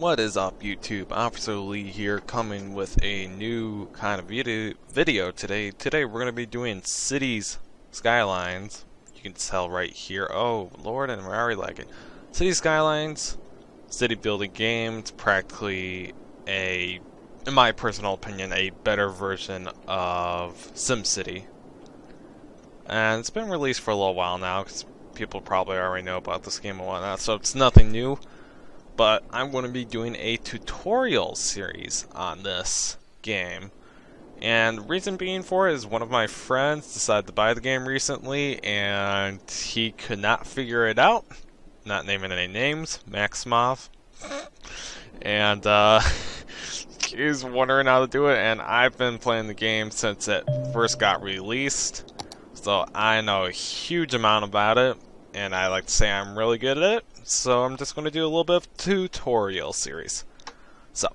What is up, YouTube? Officer Lee here, coming with a new kind of video today. Today we're going to be doing Cities Skylines. You can tell right here. Oh, Lord, and we're already lagging. City Skylines, city building game. It's practically in my personal opinion, a better version of SimCity. And it's been released for a little while now, because people probably already know about this game and whatnot, so it's nothing new. But I'm going to be doing a tutorial series on this game. And the reason being for it is one of my friends decided to buy the game recently and he could not figure it out. Not naming any names, Maxmov. And he's wondering how to do it, and I've been playing the game since it first got released. So I know a huge amount about it, and I like to say I'm really good at it. So I'm just going to do a little bit of tutorial series. So,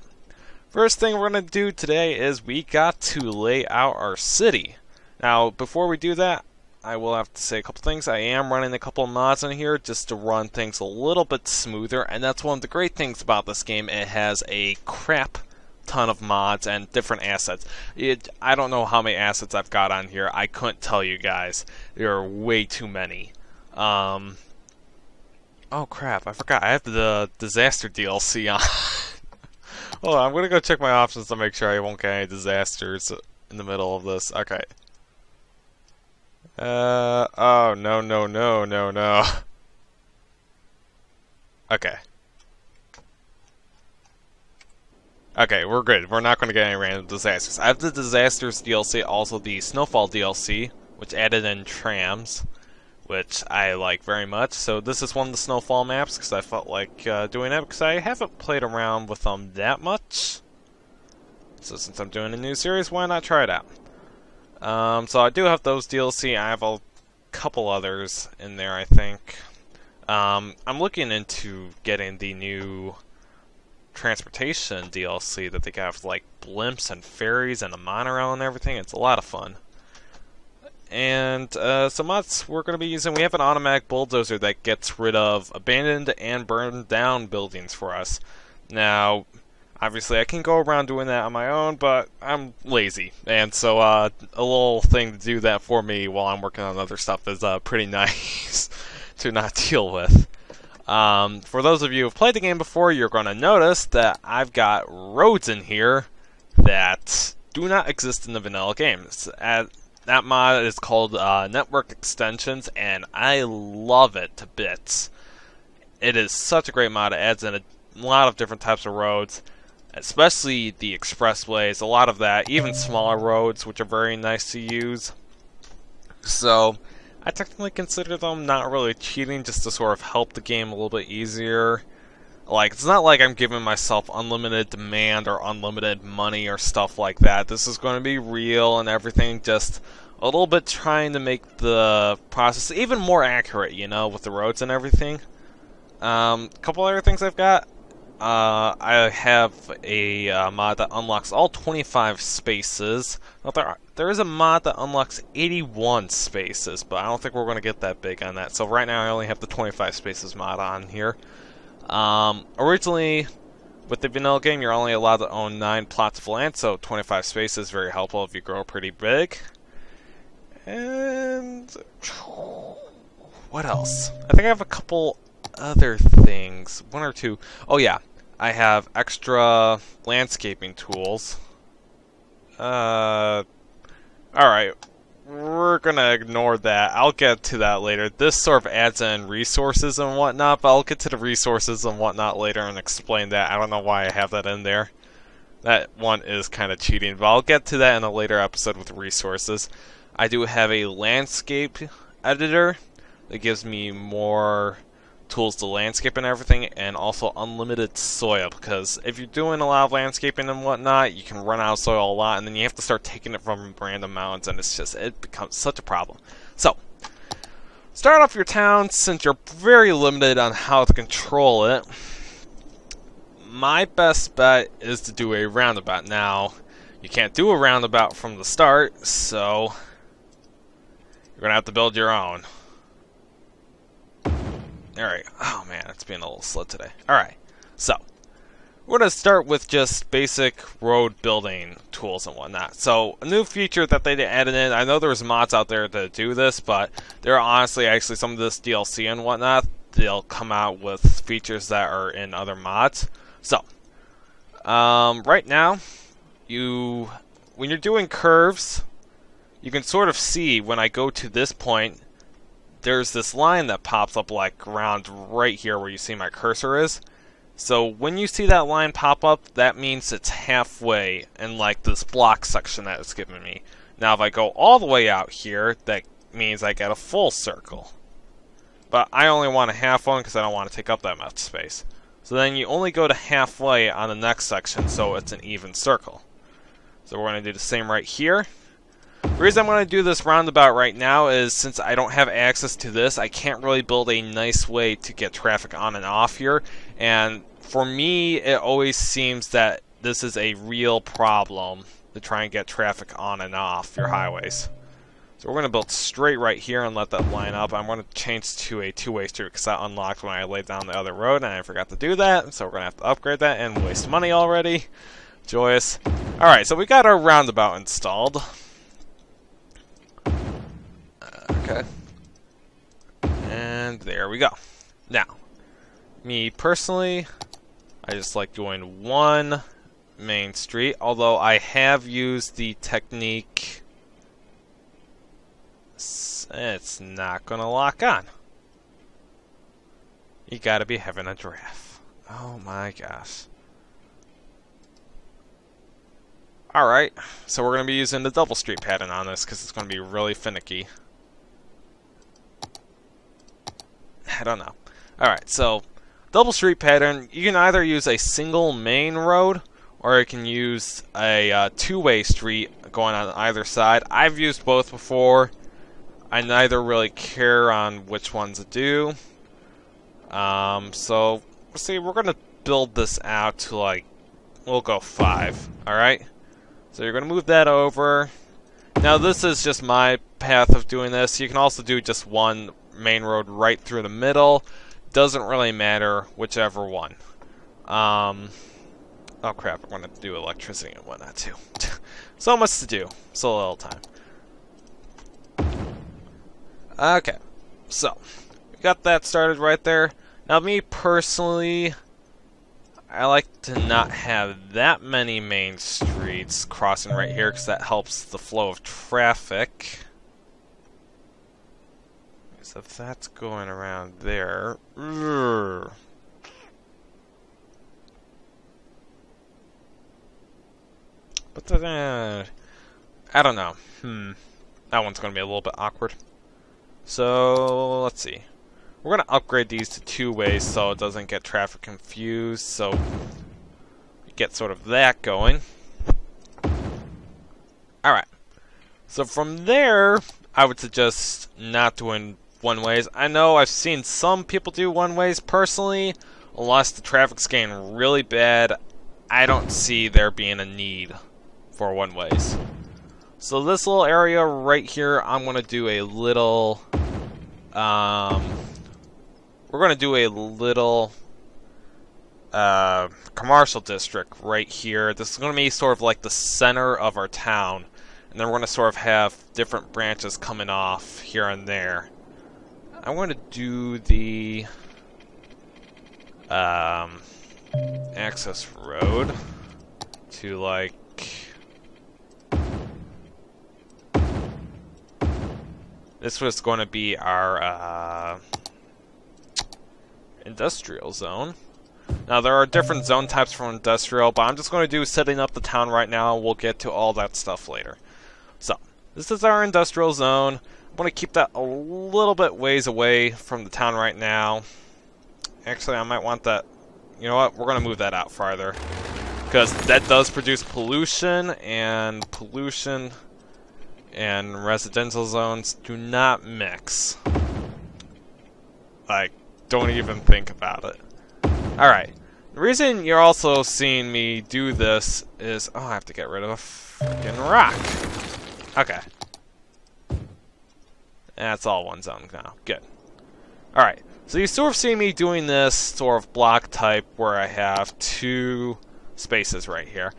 first thing we're going to do today is we got to lay out our city. Now, before we do that, I will have to say a couple things. I am running a couple of mods in here just to run things a little bit smoother, and that's one of the great things about this game. It has a crap ton of mods and different assets. I don't know how many assets I've got on here. I couldn't tell you guys. There are way too many. Oh crap, I forgot. I have the disaster DLC on. Hold on, I'm gonna go check my options to make sure I won't get any disasters in the middle of this. Okay. Oh, no. Okay. Okay, we're good. We're not gonna get any random disasters. I have the disasters DLC, also the snowfall DLC, which added in trams, which I like very much. So this is one of the snowfall maps because I felt like doing it because I haven't played around with them that much. So since I'm doing a new series, why not try it out? So I do have those DLC. I have a couple others in there, I think. I'm looking into getting the new transportation DLC that they have, like blimps and ferries and a monorail and everything. It's a lot of fun. And some mods we're going to be using, we have an automatic bulldozer that gets rid of abandoned and burned down buildings for us. Now, obviously I can go around doing that on my own, but I'm lazy. And so a little thing to do that for me while I'm working on other stuff is pretty nice to not deal with. For those of you who have played the game before, you're going to notice that I've got roads in here that do not exist in the vanilla games. That mod is called Network Extensions, and I love it to bits. It is such a great mod. It adds in a lot of different types of roads, especially the expressways, a lot of that, even smaller roads, which are very nice to use. So, I technically consider them not really cheating, just to sort of help the game a little bit easier. Like, it's not like I'm giving myself unlimited demand or unlimited money or stuff like that. This is going to be real and everything, just a little bit trying to make the process even more accurate, you know, with the roads and everything. Couple other things I've got. I have a mod that unlocks all 25 spaces. Well, there is a mod that unlocks 81 spaces, but I don't think we're going to get that big on that. So right now I only have the 25 spaces mod on here. Originally, with the vanilla game, you're only allowed to own 9 plots of land, so 25 spaces is very helpful if you grow pretty big. And what else? I think I have a couple other things. One or two. Oh yeah, I have extra landscaping tools. Alright. We're gonna ignore that. I'll get to that later. This sort of adds in resources and whatnot, but I'll get to the resources and whatnot later and explain that. I don't know why I have that in there. That one is kind of cheating, but I'll get to that in a later episode with resources. I do have a landscape editor that gives me more tools to landscape and everything, and also unlimited soil, because if you're doing a lot of landscaping and whatnot, you can run out of soil a lot, and then you have to start taking it from random mountains, and it becomes such a problem. So, start off your town, since you're very limited on how to control it. My best bet is to do a roundabout. Now, you can't do a roundabout from the start, so you're gonna have to build your own. Alright. Oh man, it's being a little slow today. Alright. So, we're going to start with just basic road building tools and whatnot. So a new feature that they added in, I know there's mods out there to do this, but there are honestly actually some of this DLC and whatnot, they'll come out with features that are in other mods. So, right now, when you're doing curves, you can sort of see when I go to this point, there's this line that pops up like around right here where you see my cursor is. So when you see that line pop up, that means it's halfway in like this block section that it's giving me. Now if I go all the way out here, that means I get a full circle. But I only want a half one because I don't want to take up that much space. So then you only go to halfway on the next section, so it's an even circle. So we're going to do the same right here. The reason I'm going to do this roundabout right now is since I don't have access to this, I can't really build a nice way to get traffic on and off here. And for me, it always seems that this is a real problem to try and get traffic on and off your highways. So we're going to build straight right here and let that line up. I'm going to change to a two-way street because that unlocked when I laid down the other road and I forgot to do that. So we're going to have to upgrade that and waste money already. Joyous. Alright, so we got our roundabout installed. Okay. And there we go. Now, me personally, I just like doing one main street, although I have used the technique. It's not gonna lock on. You gotta be having a giraffe. Oh my gosh. Alright, so we're gonna be using the double street pattern on this because it's gonna be really finicky. I don't know. Alright, so double street pattern, you can either use a single main road or you can use a two-way street going on either side. I've used both before. I neither really care on which ones to do. So, let's see, we're going to build this out to like, we'll go 5. Alright? So you're going to move that over. Now this is just my path of doing this. You can also do just one main road right through the middle. Doesn't really matter whichever one. Oh crap, I'm going to do electricity and whatnot too. So much to do. So little time. Okay, so we got that started right there. Now me personally, I like to not have that many main streets crossing right here because that helps the flow of traffic. So if that's going around there, but I don't know. That one's going to be a little bit awkward. So let's see. We're going to upgrade these to two ways so it doesn't get traffic confused. So we get sort of that going. Alright. So from there, I would suggest not doing one ways. I know I've seen some people do one ways. Personally, unless the traffic's getting really bad, I don't see there being a need for one ways. So this little area right here, I'm going to do a little, we're going to do a little commercial district right here. This is going to be sort of like the center of our town. And then we're going to sort of have different branches coming off here and there. I'm going to do the access road to like this was going to be our industrial zone. Now there are different zone types for industrial, but I'm just going to do setting up the town right now. We'll get to all that stuff later. So this is our industrial zone. I'm going to keep that a little bit ways away from the town right now. Actually, I might want that. You know what? We're going to move that out farther. Because that does produce pollution, and residential zones do not mix. Like, don't even think about it. Alright. The reason you're also seeing me do this is... Oh, I have to get rid of a freaking rock. Okay. That's all one zone now. Good. Alright. So you sort of see me doing this sort of block type where I have 2 spaces right here.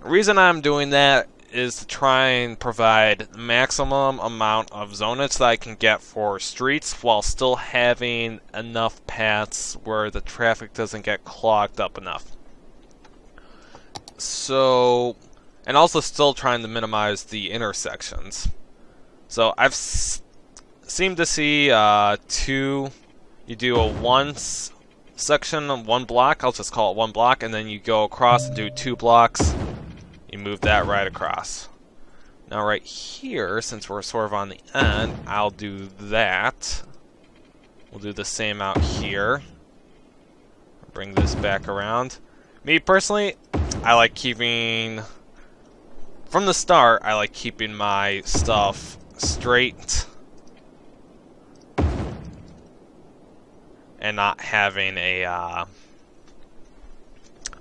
The reason I'm doing that is to try and provide maximum amount of zonage that I can get for streets while still having enough paths where the traffic doesn't get clogged up enough. So, and also still trying to minimize the intersections. So I've seemed to see 2, you do a 1 section, 1 block, I'll just call it 1 block, and then you go across and do 2 blocks. You move that right across. Now right here, since we're sort of on the end, I'll do that. We'll do the same out here. Bring this back around. Me personally, I like keeping, from the start, I like keeping my stuff straight and not having a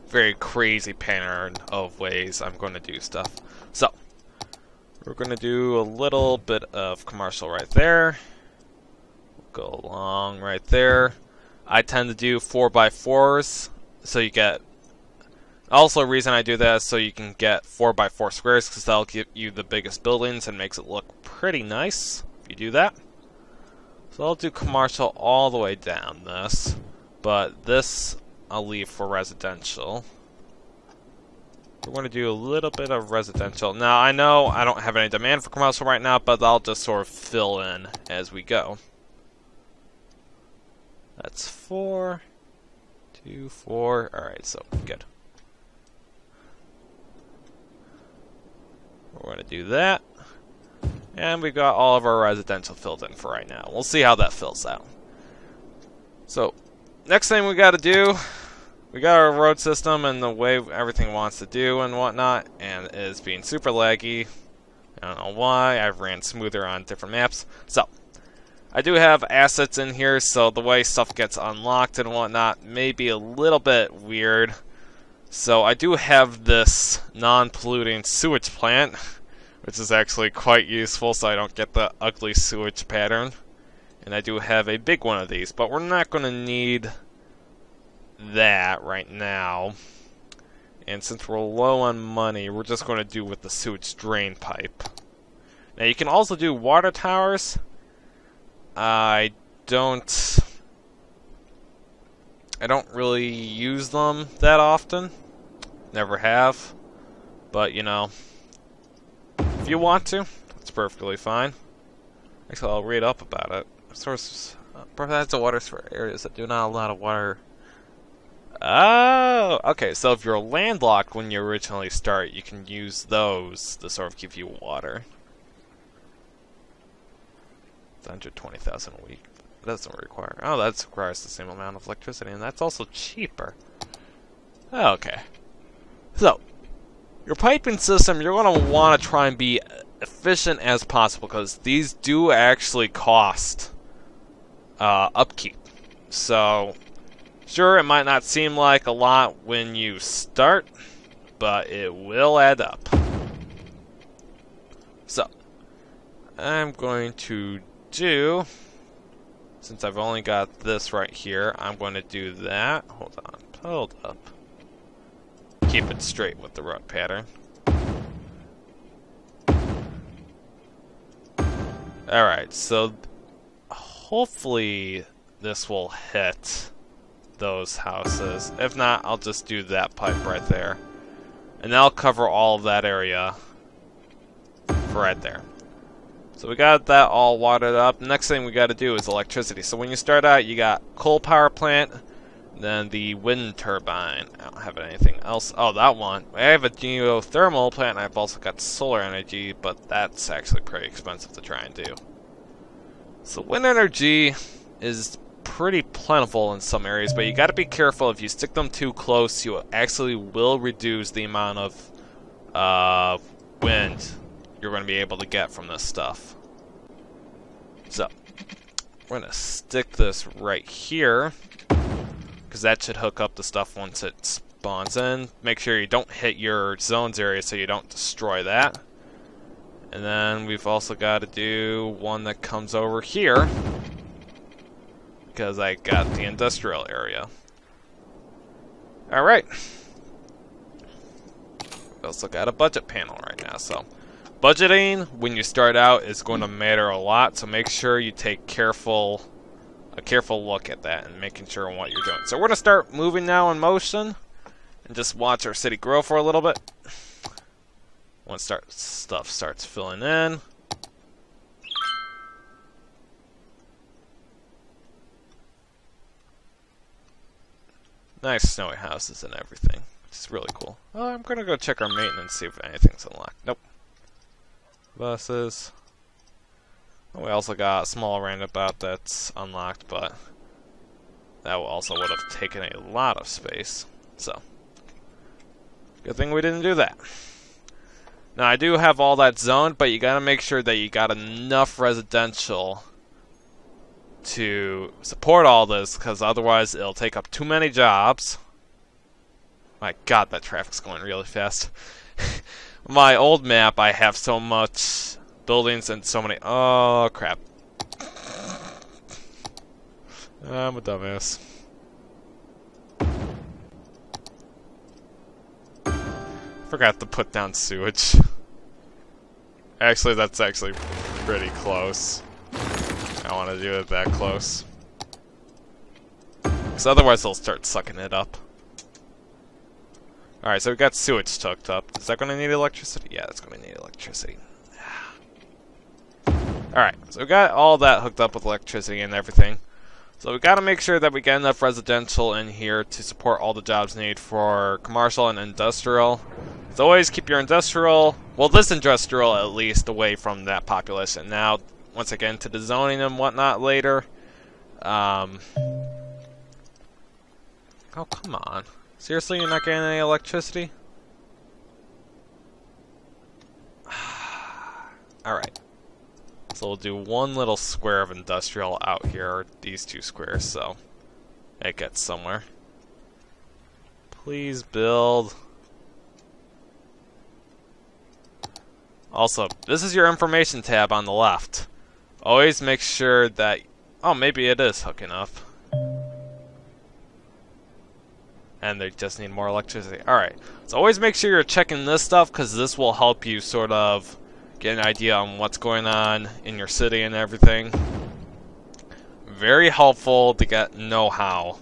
very crazy pattern of ways I'm going to do stuff. So, we're going to do a little bit of commercial right there. Go along right there. I tend to do 4x4s, so you get. Also, the reason I do that is so you can get 4x4 squares, because that'll give you the biggest buildings and makes it look pretty nice if you do that. So I'll do commercial all the way down this, but this I'll leave for residential. We're going to do a little bit of residential. Now, I know I don't have any demand for commercial right now, but I'll just sort of fill in as we go. That's 4, 2, 4. Alright, so good. We're going to do that. And we've got all of our residential filled in for right now. We'll see how that fills out. So, next thing we got to do, we got our road system and the way everything wants to do and whatnot, and it is being super laggy. I don't know why. I've ran smoother on different maps. So, I do have assets in here, so the way stuff gets unlocked and whatnot may be a little bit weird. So I do have this non-polluting sewage plant, which is actually quite useful so I don't get the ugly sewage pattern. And I do have a big one of these, but we're not going to need that right now. And since we're low on money, we're just going to do with the sewage drain pipe. Now you can also do water towers. I don't really use them that often. Never have. But, you know, if you want to, it's perfectly fine. Actually, I'll read up about it. Sources provides the water for areas that do not allow the water. Oh, okay. So if you're landlocked when you originally start, you can use those to sort of give you water. It's 120,000 a week. That doesn't require. Oh, that requires the same amount of electricity, and that's also cheaper. Okay. So, your piping system, you're going to want to try and be efficient as possible, because these do actually cost upkeep. So, sure, it might not seem like a lot when you start, but it will add up. So, I'm going to do, since I've only got this right here, I'm going to do that. Hold on, hold up. Keep it straight with the road pattern. Alright, so hopefully this will hit those houses. If not, I'll just do that pipe right there. And that'll cover all of that area for right there. So we got that all watered up. Next thing we got to do is electricity. So when you start out, you got coal power plant, then the wind turbine. I don't have anything else. Oh, that one. I have a geothermal plant, and I've also got solar energy, but that's actually pretty expensive to try and do. So wind energy is pretty plentiful in some areas, but you got to be careful. If you stick them too close, you actually will reduce the amount of wind you're going to be able to get from this stuff. So we're going to stick this right here, because that should hook up the stuff once it spawns in. Make sure you don't hit your zones area so you don't destroy that. And then we've also got to do one that comes over here. because I got the industrial area. Alright. We also got a budget panel right now, so budgeting when you start out is going to matter a lot, so make sure you take a careful look at that and making sure on what you're doing. So we're going to start moving now in motion and just watch our city grow for a little bit. Once stuff starts filling in. Nice snowy houses and everything. It's really cool. Oh, I'm gonna go check our maintenance, see if anything's unlocked. Nope. Buses. We also got a small roundabout that's unlocked, but that also would have taken a lot of space. So, good thing we didn't do that. Now, I do have all that zoned, but you gotta make sure that you got enough residential to support all this, because otherwise it'll take up too many jobs. My god, that traffic's going really fast. My old map, I have so much buildings and so many... Oh, crap. I'm a dumbass. Forgot to put down sewage. Actually, that's actually pretty close. I want to do it that close. Because otherwise they'll start sucking it up. Alright, so we got sewage hooked up. Is that going to need electricity? Yeah, that's going to need electricity. Alright, so we got all that hooked up with electricity and everything. So we got to make sure that we get enough residential in here to support all the jobs needed for commercial and industrial. So always keep your industrial, well, this industrial at least, away from that population. Now, once I get into the zoning and whatnot later, oh, come on. Seriously, you're not getting any electricity? Alright. So we'll do one little square of industrial out here, or these two squares, so it gets somewhere. Please build. Also, this is your information tab on the left. Always make sure that... Oh, maybe it is hooking up. And they just need more electricity. Alright, so always make sure you're checking this stuff, because this will help you sort of get an idea on what's going on in your city and everything. Very helpful to get know-how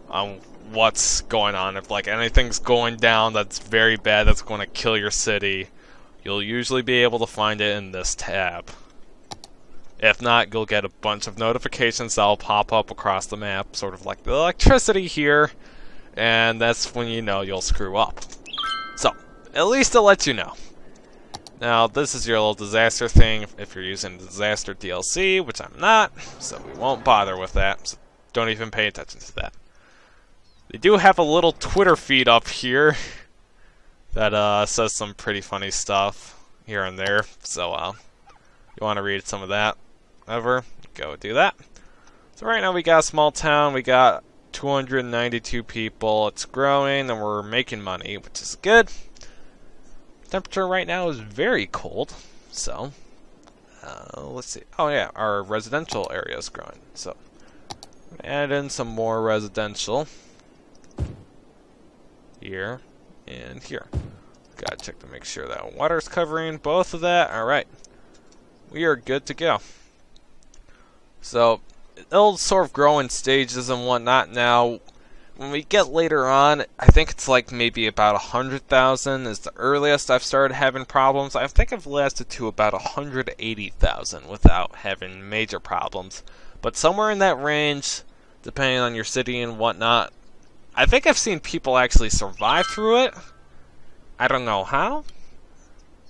on what's going on. If like anything's going down that's very bad, that's going to kill your city, you'll usually be able to find it in this tab. If not, you'll get a bunch of notifications that'll pop up across the map, sort of like the electricity here, and that's when you know you'll screw up. So, at least it lets you know. Now, this is your little disaster thing if you're using the disaster DLC, which I'm not, so we won't bother with that, so don't even pay attention to that. They do have a little Twitter feed up here that says some pretty funny stuff here and there, so you want to read some of that over, go do that. So right now we got a small town, we got 292 people, it's growing, and we're making money, which is good. Temperature right now is very cold, so let's see. Oh yeah, our residential area is growing, so add in some more residential here and here. Gotta check to make sure that water's covering both of that. Alright, we are good to go. So it'll sort of grow in stages and whatnot. Now when we get later on, I think it's like maybe about 100,000 is the earliest I've started having problems. I think I've lasted to about 180,000 without having major problems. But somewhere in that range, depending on your city and whatnot, I think I've seen people actually survive through it. I don't know how.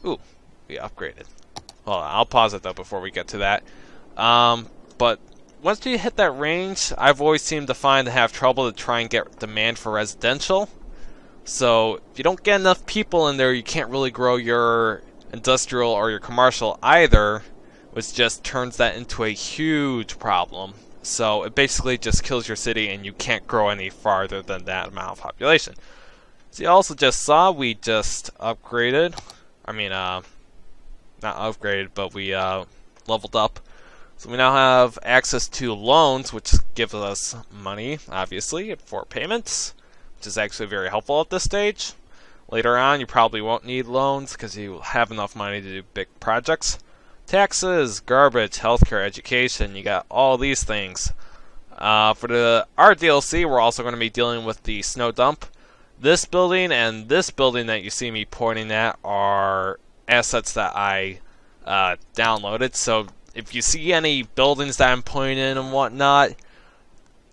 Ooh, we upgraded. Hold on, I'll pause it though before we get to that. But once you hit that range, I've always seemed to find to have trouble to try and get demand for residential. So if you don't get enough people in there, you can't really grow your industrial or your commercial either, which just turns that into a huge problem. So it basically just kills your city and you can't grow any farther than that amount of population. So you also just saw we just upgraded. I mean, not upgraded, but we leveled up. So we now have access to loans, which gives us money, obviously, for payments, which is actually very helpful at this stage. Later on, you probably won't need loans because you have enough money to do big projects. Taxes, garbage, healthcare, education, you got all these things. For our DLC, we're also going to be dealing with the snow dump. This building and this building that you see me pointing at are assets that I downloaded. So if you see any buildings that I'm pointing in and whatnot,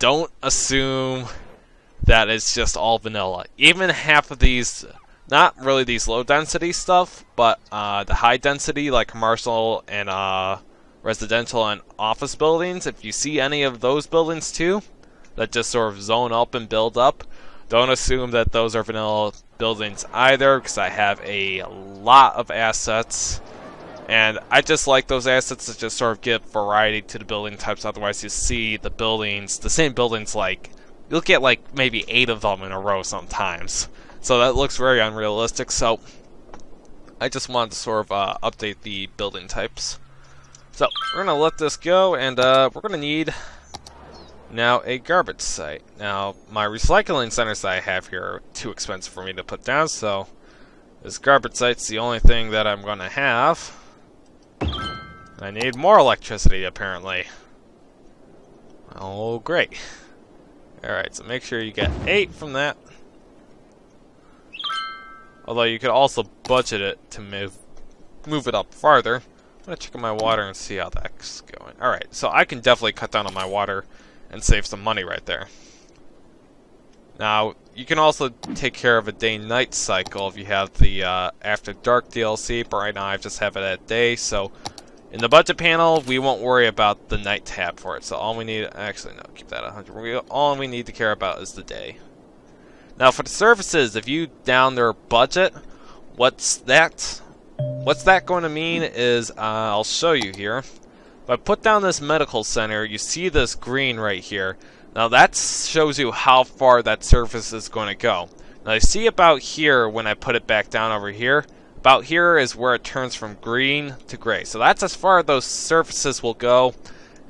don't assume that it's just all vanilla. Even half of these, not really these low density stuff, but the high density like commercial and residential and office buildings, if you see any of those buildings too, that just sort of zone up and build up, don't assume that those are vanilla buildings either, because I have a lot of assets. And I just like those assets to just sort of give variety to the building types. Otherwise, you see the buildings, the same buildings, like you'll get like maybe 8 of them in a row sometimes. So that looks very unrealistic. So I just wanted to sort of update the building types. So we're gonna let this go, and we're gonna need now a garbage site. Now my recycling centers that I have here are too expensive for me to put down, so this garbage site's the only thing that I'm gonna have. I need more electricity, apparently. Oh, great. Alright, so make sure you get 8 from that. Although you could also budget it to move it up farther. I'm gonna check on my water and see how that's going. Alright, so I can definitely cut down on my water and save some money right there. Now, you can also take care of a day-night cycle if you have the After Dark DLC, but right now I just have it at day, so in the budget panel, we won't worry about the night tab for it. So all we need, actually no, keep that at 100. All we need to care about is the day. Now for the services, if you down their budget, what's that going to mean is, I'll show you here. If I put down this medical center, you see this green right here. Now that shows you how far that service is going to go. Now you see about here when I put it back down over here. About here is where it turns from green to gray. So that's as far as those surfaces will go.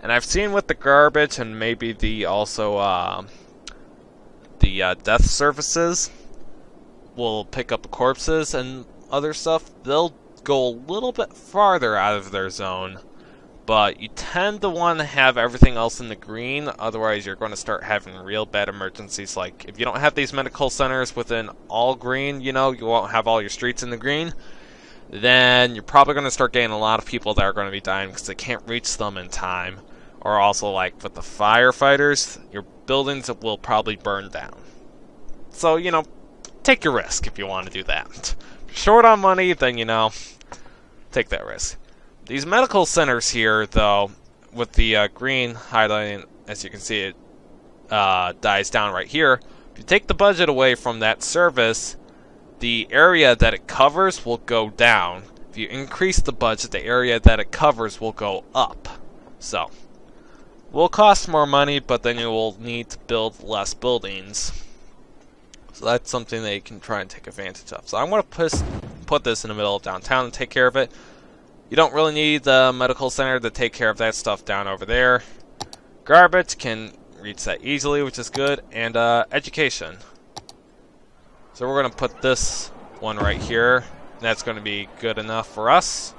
And I've seen with the garbage and maybe the also the death surfaces will pick up corpses and other stuff. They'll go a little bit farther out of their zone. But you tend to want to have everything else in the green, otherwise you're going to start having real bad emergencies. Like, if you don't have these medical centers within all green, you know, you won't have all your streets in the green, then you're probably going to start getting a lot of people that are going to be dying because they can't reach them in time. Or also, like, with the firefighters, your buildings will probably burn down. So, you know, take your risk if you want to do that. If you're short on money, then, you know, take that risk. These medical centers here, though, with the green highlighting, as you can see, it dies down right here. If you take the budget away from that service, the area that it covers will go down. If you increase the budget, the area that it covers will go up. So, will cost more money, but then you will need to build less buildings. So that's something that you can try and take advantage of. So I'm going to put this in the middle of downtown and take care of it. You don't really need the medical center to take care of that stuff down over there. Garbage can reach that easily, which is good. And education. So we're going to put this one right here. And that's going to be good enough for us.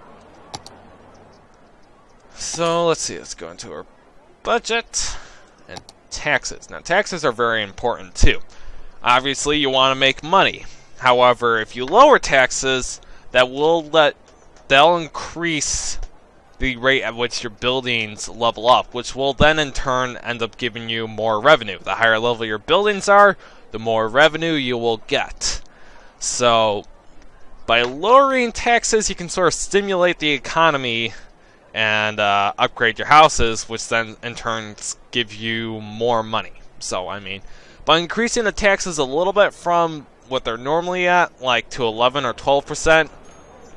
So let's see, let's go into our budget and taxes. Now taxes are very important too. Obviously you want to make money. However, if you lower taxes, they'll increase the rate at which your buildings level up, which will then in turn end up giving you more revenue. The higher level your buildings are, the more revenue you will get. So by lowering taxes, you can sort of stimulate the economy and upgrade your houses, which then in turn give you more money. So I mean, by increasing the taxes a little bit from what they're normally at, like to 11 or 12%,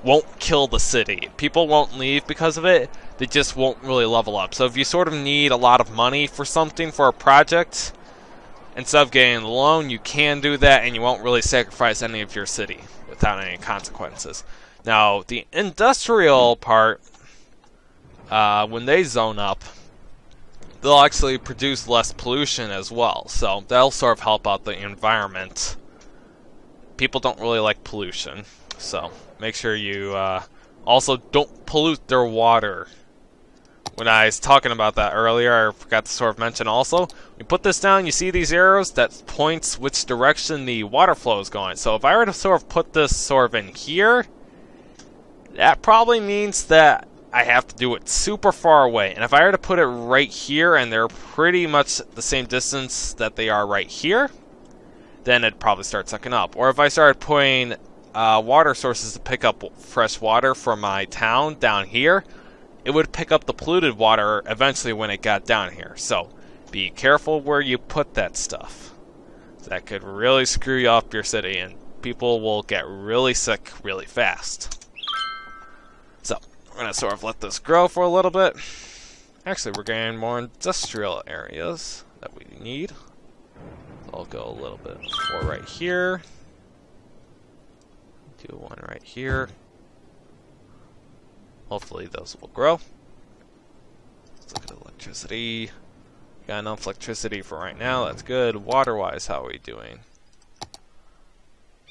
won't kill the city. People won't leave because of it. They just won't really level up. So if you sort of need a lot of money for something, for a project, instead of getting a loan, you can do that, and you won't really sacrifice any of your city without any consequences. Now, the industrial part, when they zone up, they'll actually produce less pollution as well. So that'll sort of help out the environment. People don't really like pollution, so make sure you also don't pollute their water. When I was talking about that earlier, I forgot to sort of mention also, you put this down, you see these arrows, that points which direction the water flow is going. So if I were to sort of put this sort of in here, that probably means that I have to do it super far away. And if I were to put it right here, and they're pretty much the same distance that they are right here, then it'd probably start sucking up. Or if I started putting water sources to pick up fresh water from my town down here, it would pick up the polluted water eventually when it got down here. So be careful where you put that stuff. That could really screw you up your city, and people will get really sick really fast. So we're going to sort of let this grow for a little bit. Actually, we're getting more industrial areas that we need. I'll go a little bit more right here. Do one right here. Hopefully those will grow. Let's look at electricity. Got enough electricity for right now. That's good. Water-wise, how are we doing?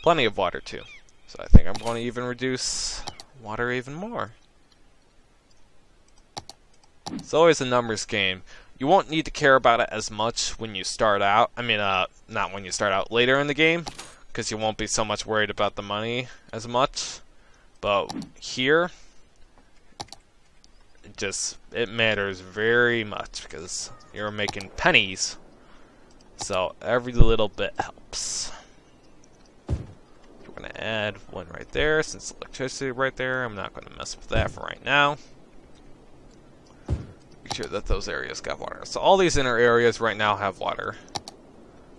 Plenty of water too. So I think I'm going to even reduce water even more. It's always a numbers game. You won't need to care about it as much when you start out. I mean, not when you start out, later in the game, because you won't be so much worried about the money as much. But here, it matters very much because you're making pennies. So every little bit helps. We're going to add one right there since electricity right there. I'm not going to mess with that for right now. Make sure that those areas got water. So all these inner areas right now have water.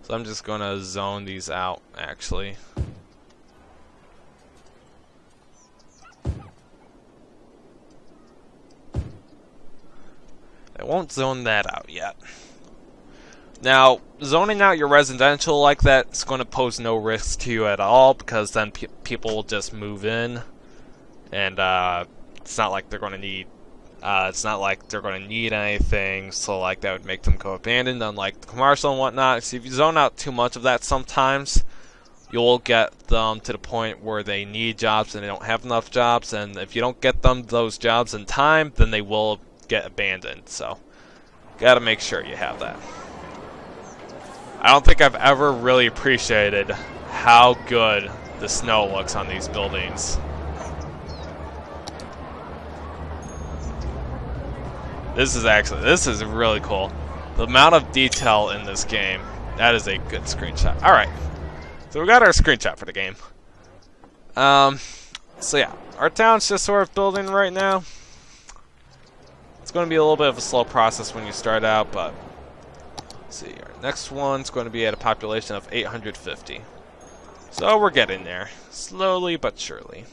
So I'm just going to zone these out actually. I won't zone that out yet. Now, zoning out your residential like that is going to pose no risk to you at all, because then people will just move in, and it's not like they're going to need. It's not like they're going to need anything, so like that would make them go abandoned, unlike the commercial and whatnot. So if you zone out too much of that, sometimes you'll get them to the point where they need jobs and they don't have enough jobs, and if you don't get them those jobs in time, then they will get abandoned. So gotta make sure you have that. I don't think I've ever really appreciated how good the snow looks on these buildings. This is really cool. The amount of detail in this game, that is a good screenshot. Alright, so we got our screenshot for the game. So yeah, our town's just sort of building right now. It's going to be a little bit of a slow process when you start out, but let's see, our next one's going to be at a population of 850. So we're getting there, slowly but surely.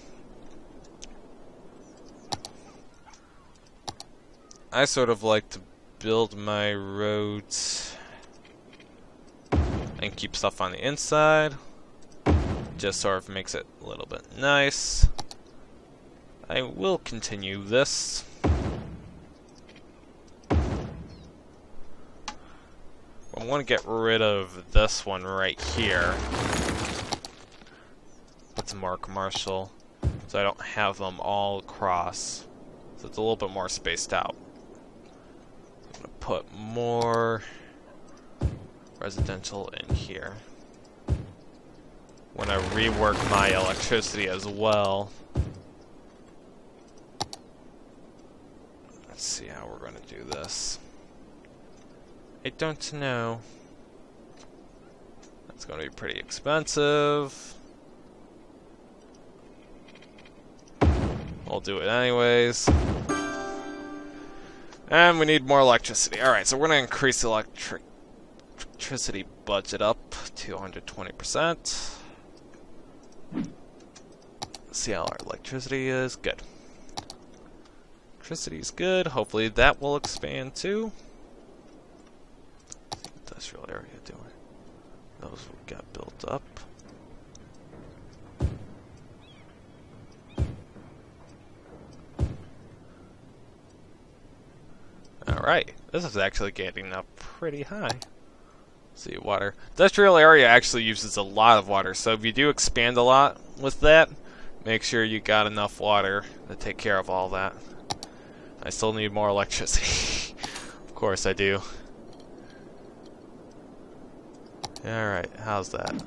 I sort of like to build my roads and keep stuff on the inside. Just sort of makes it a little bit nice. I will continue this. I want to get rid of this one right here. Put some more commercial, so I don't have them all across. So it's a little bit more spaced out. I'm going to put more residential in here. When I rework my electricity as well. Let's see how we're going to do this. I don't know. That's going to be pretty expensive. We'll do it anyways. And we need more electricity. Alright, so we're going to increase the electricity budget up to 120%. Let's see how our electricity is. Good. Electricity is good. Hopefully that will expand too. Industrial area doing. Those got built up. Alright, this is actually getting up pretty high. Let's see, water. Industrial area actually uses a lot of water, so if you do expand a lot with that, make sure you got enough water to take care of all that. I still need more electricity. Of course I do. Alright, how's that?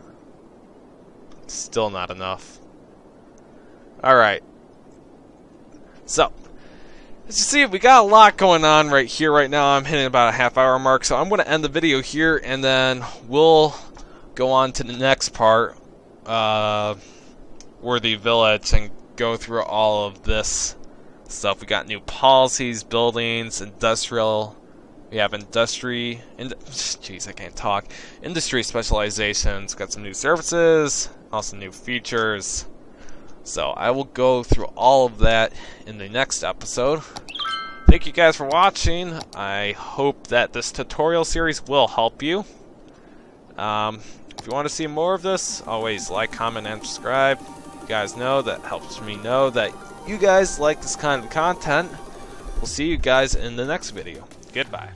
Still not enough. Alright. So, as you see, we got a lot going on right here right now. I'm hitting about a half-hour mark, so I'm going to end the video here, and then we'll go on to the next part, Worthy Village, and go through all of this stuff. We got new policies, buildings, industrial. We have industry. Jeez, I can't talk. Industry specializations. Got some new services, also new features. So I will go through all of that in the next episode. Thank you guys for watching. I hope that this tutorial series will help you. If you want to see more of this, always like, comment, and subscribe. You guys know that helps me know that you guys like this kind of content. We'll see you guys in the next video. Goodbye.